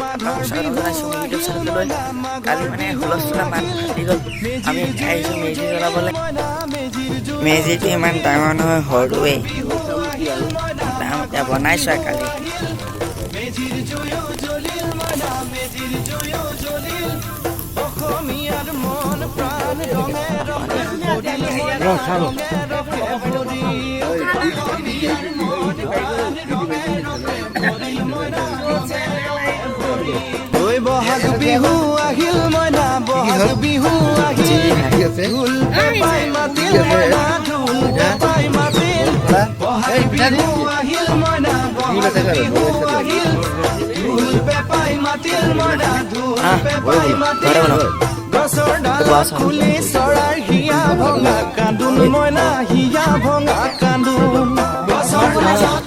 মই স্বাগতম জনাইছোঁ মোৰ ইউটিউব চেনেললৈ। কালি মানে হুলস্থুলীয়া মাত ফাটি গ'ল। আমি আহিছোঁ মেজি জ্বলাবলৈ। মেজিটো ইমান ডাঙৰ নহয়, সৰুৱেই দাম এতিয়া বনাইছোঁ কালি। বহাগ বিহু আহিল মইনা, বহাগ বিহু আহিল, ঢোল পেপাই মাতিল মইনা, ঢোল পেপাই মাতিল। বহাগ বিহু আহিল মইনা, বহাগ বিহু আহিল, ঢোল পেপাই মাতিল মইনা, ঢোল পেপাই মাতিল। গছৰ ডালত খুলি চৰাইৰ হিয়া ভঙা কান্দোন মইনা, হিয়া ভঙা কান্দোন। গছৰ ডালত